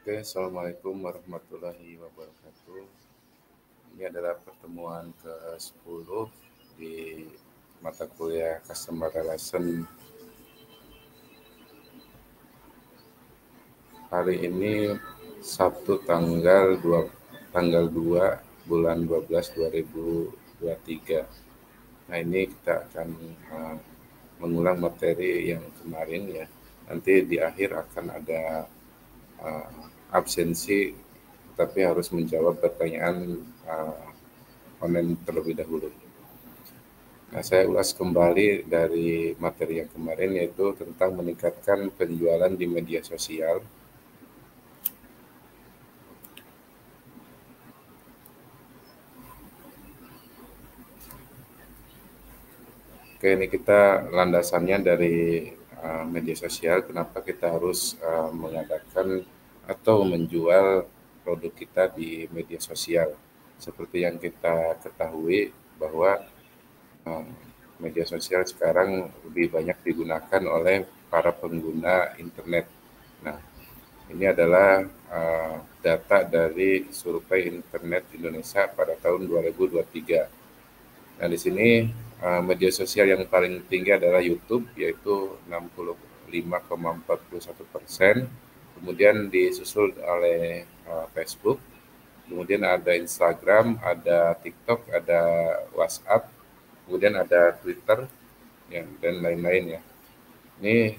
Oke, Assalamualaikum warahmatullahi wabarakatuh. Ini adalah pertemuan ke-10 di mata kuliah Customer Relation. Hari ini Sabtu tanggal 2 bulan 12 2023. Nah, ini kita akan mengulang materi yang kemarin ya. Nanti di akhir akan ada absensi, tapi harus menjawab pertanyaan online terlebih dahulu. Nah, saya ulas kembali dari materi yang kemarin, yaitu tentang meningkatkan penjualan di media sosial. Oke, ini kita landasannya dari media sosial. Kenapa kita harus mengadakan atau menjual produk kita di media sosial? Seperti yang kita ketahui bahwa media sosial sekarang lebih banyak digunakan oleh para pengguna internet. Nah, ini adalah data dari Survei Internet Indonesia pada tahun 2023. Nah, di sini media sosial yang paling tinggi adalah YouTube, yaitu 65,41%. Kemudian disusul oleh Facebook, kemudian ada Instagram, ada TikTok, ada WhatsApp, kemudian ada Twitter, ya, dan lain-lain ya. Ini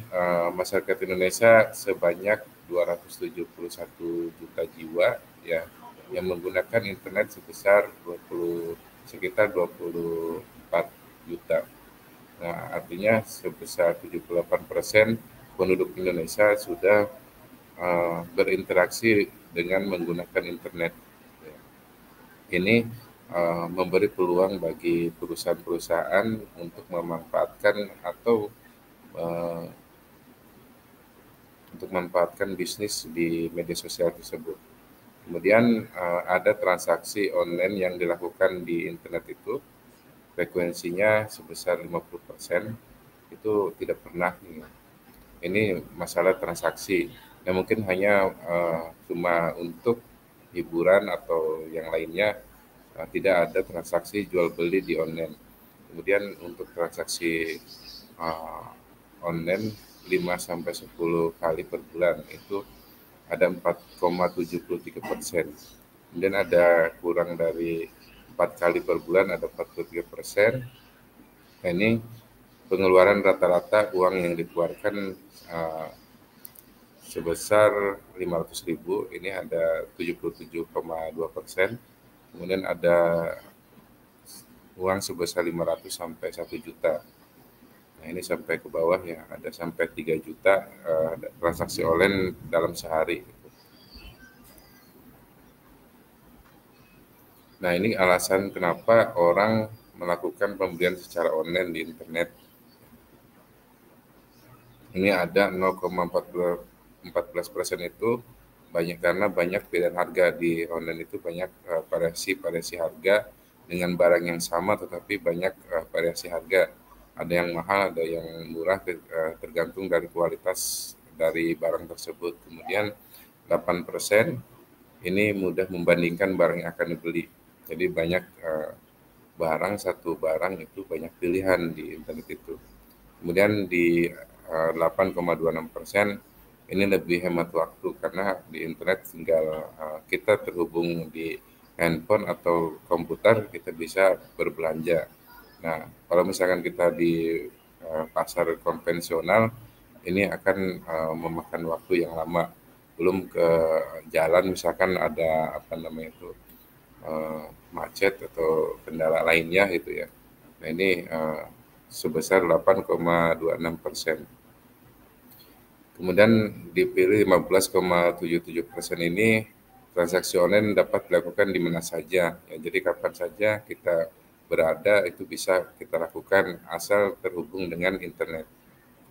masyarakat Indonesia sebanyak 271 juta jiwa ya yang menggunakan internet sekitar 24 juta. Nah, artinya sebesar 78% penduduk Indonesia sudah berinteraksi dengan menggunakan internet. Ini memberi peluang bagi perusahaan-perusahaan untuk memanfaatkan atau bisnis di media sosial tersebut. Kemudian ada transaksi online yang dilakukan di internet itu, frekuensinya sebesar 50%, itu tidak pernah. Ini masalah transaksi. Yang mungkin hanya cuma untuk hiburan atau yang lainnya, tidak ada transaksi jual beli di online. Kemudian untuk transaksi online 5-10 kali per bulan itu ada 4,73%. Kemudian ada kurang dari 4 kali per bulan ada 43%. Nah, ini pengeluaran rata-rata uang yang dikeluarkan sebesar 500.000, ini ada 77,2%. Kemudian ada uang sebesar 500 sampai 1 juta. Nah, ini sampai ke bawah ya, ada sampai 3 juta transaksi online dalam sehari. Nah, ini alasan kenapa orang melakukan pembelian secara online di internet. Ini ada 0,14% itu banyak karena banyak pilihan harga di online itu, banyak variasi harga dengan barang yang sama tetapi banyak variasi harga. Ada yang mahal, ada yang murah, tergantung dari kualitas dari barang tersebut. Kemudian 8% ini mudah membandingkan barang yang akan dibeli. Jadi banyak satu barang itu banyak pilihan di internet itu. Kemudian di 8,26% ini lebih hemat waktu karena di internet tinggal kita terhubung di handphone atau komputer, kita bisa berbelanja. Nah, kalau misalkan kita di pasar konvensional, ini akan memakan waktu yang lama. Belum ke jalan misalkan ada macet atau kendala lainnya gitu ya. Nah, ini sebesar 8,26%. Kemudian dipilih 15,77% ini transaksi online dapat dilakukan di mana saja. Ya, jadi kapan saja kita berada itu bisa kita lakukan asal terhubung dengan internet.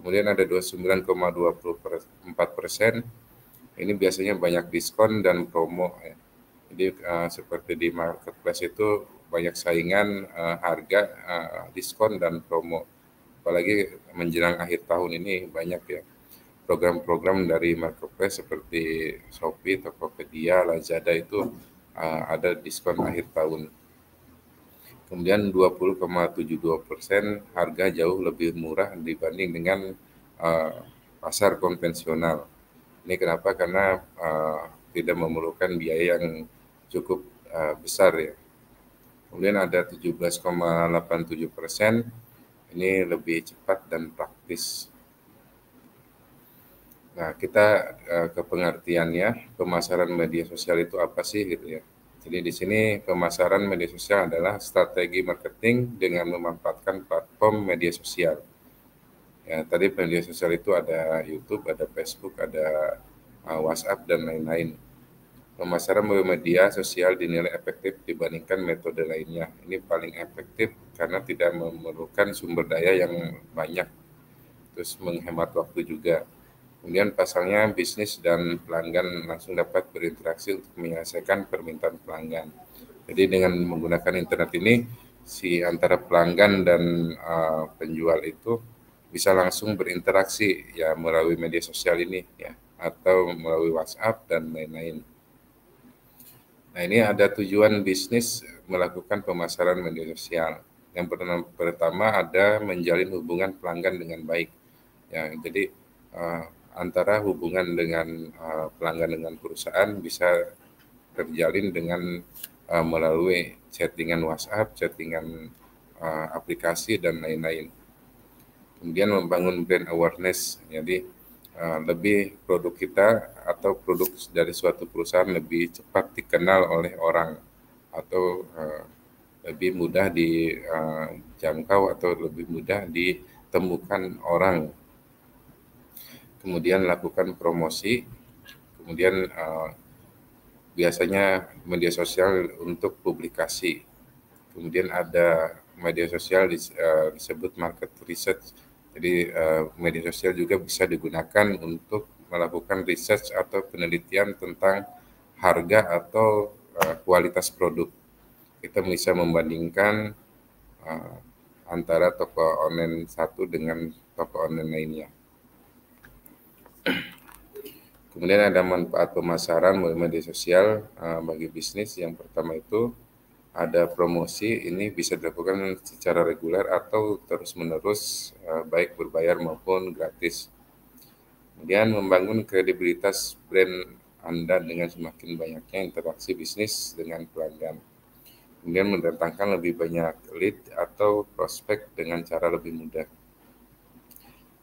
Kemudian ada 29,24%. Ini biasanya banyak diskon dan promo ya. Jadi seperti di marketplace itu banyak saingan harga, diskon dan promo. Apalagi menjelang akhir tahun ini banyak ya. program-program dari marketplace seperti Shopee, Tokopedia, Lazada itu ada diskon akhir tahun. Kemudian 20,72% harga jauh lebih murah dibanding dengan uh, pasar konvensional. Ini kenapa? Karena tidak memerlukan biaya yang cukup besar ya. Kemudian ada 17,87%, ini lebih cepat dan praktis. Nah, kita ke pengertiannya, pemasaran media sosial itu apa sih gitu ya. Jadi di sini pemasaran media sosial adalah strategi marketing dengan memanfaatkan platform media sosial. Ya, tadi media sosial itu ada YouTube, ada Facebook, ada WhatsApp dan lain-lain. Pemasaran media sosial dinilai efektif dibandingkan metode lainnya. Ini paling efektif karena tidak memerlukan sumber daya yang banyak, terus menghemat waktu juga. Kemudian pasalnya bisnis dan pelanggan langsung dapat berinteraksi untuk menyelesaikan permintaan pelanggan. Jadi dengan menggunakan internet ini, si antara pelanggan dan penjual itu bisa langsung berinteraksi ya melalui media sosial ini ya, atau melalui WhatsApp dan lain-lain. Nah, ini ada tujuan bisnis melakukan pemasaran media sosial. Yang pertama ada menjalin hubungan pelanggan dengan baik. Ya, jadi antara hubungan dengan pelanggan dengan perusahaan bisa terjalin dengan melalui chattingan WhatsApp, chattingan aplikasi dan lain-lain. Kemudian membangun brand awareness, jadi lebih produk kita atau produk dari suatu perusahaan lebih cepat dikenal oleh orang atau lebih mudah dijangkau atau lebih mudah ditemukan orang. Kemudian lakukan promosi, kemudian biasanya media sosial untuk publikasi. Kemudian ada media sosial disebut market research. Jadi media sosial juga bisa digunakan untuk melakukan research atau penelitian tentang harga atau kualitas produk. Kita bisa membandingkan antara toko online satu dengan toko online lainnya. Kemudian ada manfaat pemasaran melalui media sosial bagi bisnis. Yang pertama itu ada promosi, ini bisa dilakukan secara reguler atau terus-menerus, baik berbayar maupun gratis. Kemudian membangun kredibilitas brand Anda dengan semakin banyaknya interaksi bisnis dengan pelanggan. Kemudian mendatangkan lebih banyak lead atau prospek dengan cara lebih mudah.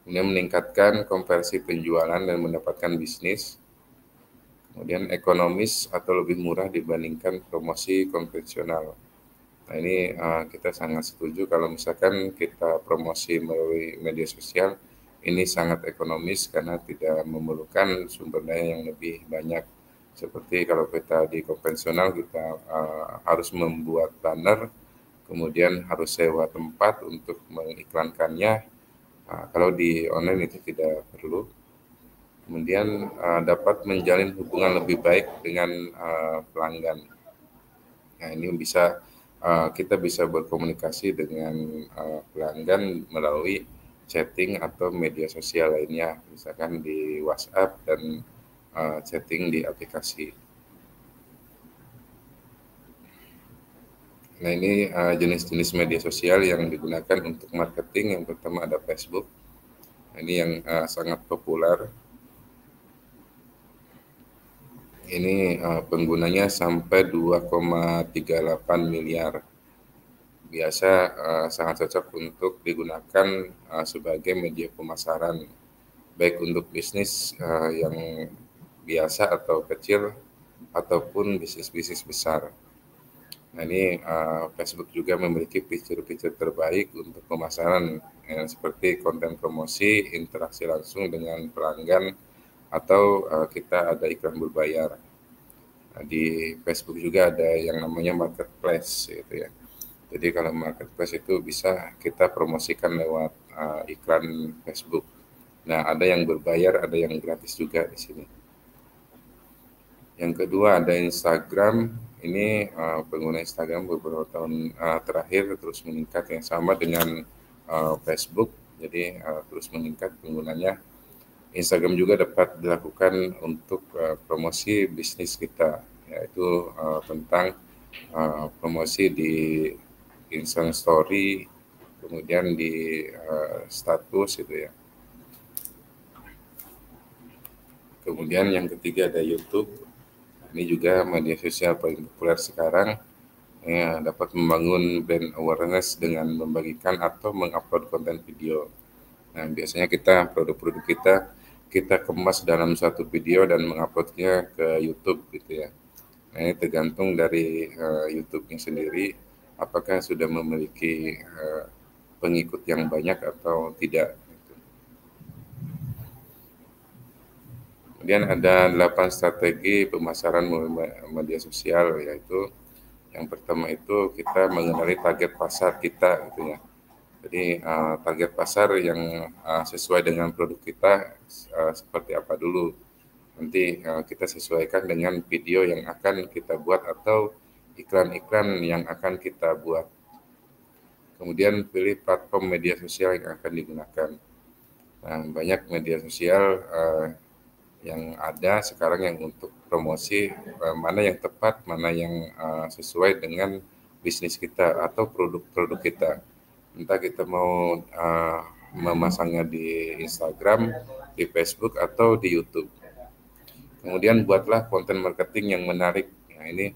Kemudian meningkatkan konversi penjualan dan mendapatkan bisnis. Kemudian ekonomis atau lebih murah dibandingkan promosi konvensional. Nah, ini kita sangat setuju kalau misalkan kita promosi melalui media sosial, ini sangat ekonomis karena tidak memerlukan sumber daya yang lebih banyak. Seperti kalau kita di konvensional, kita harus membuat banner, kemudian harus sewa tempat untuk mengiklankannya. Kalau di online itu tidak perlu. Kemudian dapat menjalin hubungan lebih baik dengan pelanggan. Nah, ini bisa kita bisa berkomunikasi dengan pelanggan melalui chatting atau media sosial lainnya, misalkan di WhatsApp dan chatting di aplikasi. Nah, ini jenis-jenis media sosial yang digunakan untuk marketing. Yang pertama ada Facebook. Ini yang sangat populer. Ini penggunanya sampai 2,38 miliar. Biasa sangat cocok untuk digunakan sebagai media pemasaran, baik untuk bisnis yang biasa atau kecil ataupun bisnis-bisnis besar. Nah, ini Facebook juga memiliki fitur-fitur terbaik untuk pemasaran seperti konten promosi, interaksi langsung dengan pelanggan, atau kita ada iklan berbayar. Nah, di Facebook juga ada yang namanya marketplace gitu ya. Jadi kalau marketplace itu bisa kita promosikan lewat iklan Facebook. Nah, ada yang berbayar, ada yang gratis juga di sini. Yang kedua ada Instagram. Ini pengguna Instagram beberapa tahun terakhir terus meningkat, yang sama dengan Facebook. Jadi terus meningkat penggunanya. Instagram juga dapat dilakukan untuk promosi bisnis kita, yaitu tentang promosi di Insta Story, kemudian di status gitu ya. Kemudian yang ketiga ada YouTube. Ini juga media sosial paling populer sekarang, ya, dapat membangun brand awareness dengan membagikan atau mengupload konten video. Nah, biasanya produk-produk kita kemas dalam satu video dan menguploadnya ke YouTube gitu ya. Nah, ini tergantung dari YouTube-nya sendiri, apakah sudah memiliki pengikut yang banyak atau tidak. Kemudian ada 8 strategi pemasaran media sosial, yaitu yang pertama itu kita mengenali target pasar kita gitu ya. Jadi target pasar yang sesuai dengan produk kita seperti apa dulu. Nanti kita sesuaikan dengan video yang akan kita buat atau iklan-iklan yang akan kita buat. Kemudian pilih platform media sosial yang akan digunakan. Nah, banyak media sosial yang ada sekarang yang untuk promosi, mana yang tepat, mana yang sesuai dengan bisnis kita atau produk-produk kita. Entah kita mau memasangnya di Instagram, di Facebook, atau di YouTube. Kemudian buatlah konten marketing yang menarik. Nah, ini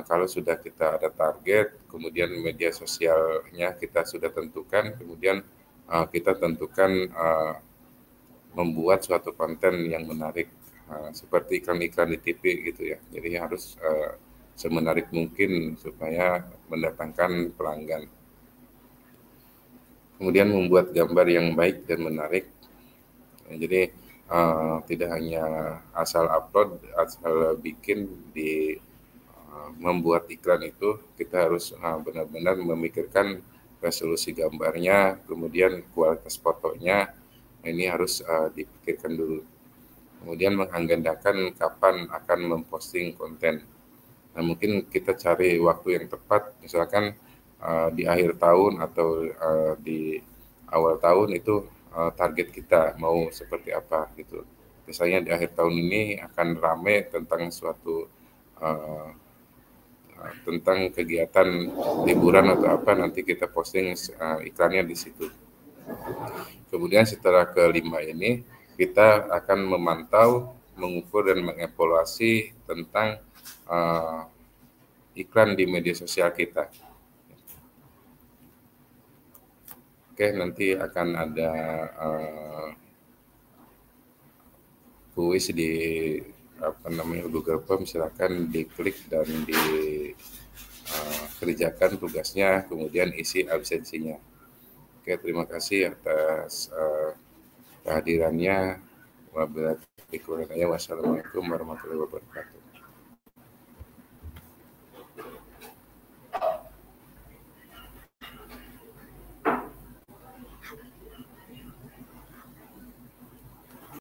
kalau sudah kita ada target, kemudian media sosialnya kita sudah tentukan, kemudian kita tentukan membuat suatu konten yang menarik, seperti iklan-iklan di TV gitu ya. Jadi harus semenarik mungkin supaya mendatangkan pelanggan. Kemudian membuat gambar yang baik dan menarik. Jadi tidak hanya asal upload, asal bikin di membuat iklan itu, kita harus benar-benar memikirkan resolusi gambarnya, kemudian kualitas fotonya, ini harus dipikirkan dulu. Kemudian mengagendakan kapan akan memposting konten. Nah, mungkin kita cari waktu yang tepat, misalkan di akhir tahun atau di awal tahun itu target kita mau seperti apa gitu. Misalnya di akhir tahun ini akan rame tentang suatu tentang kegiatan liburan atau apa, nanti kita posting iklannya di situ. Kemudian setelah kelima ini kita akan memantau, mengukur dan mengevaluasi tentang iklan di media sosial kita. Oke, nanti akan ada kuis di Google Form, silakan diklik dan dikerjakan tugasnya, kemudian isi absensinya. Oke, terima kasih atas kehadirannya. Wassalamualaikum warahmatullahi wabarakatuh.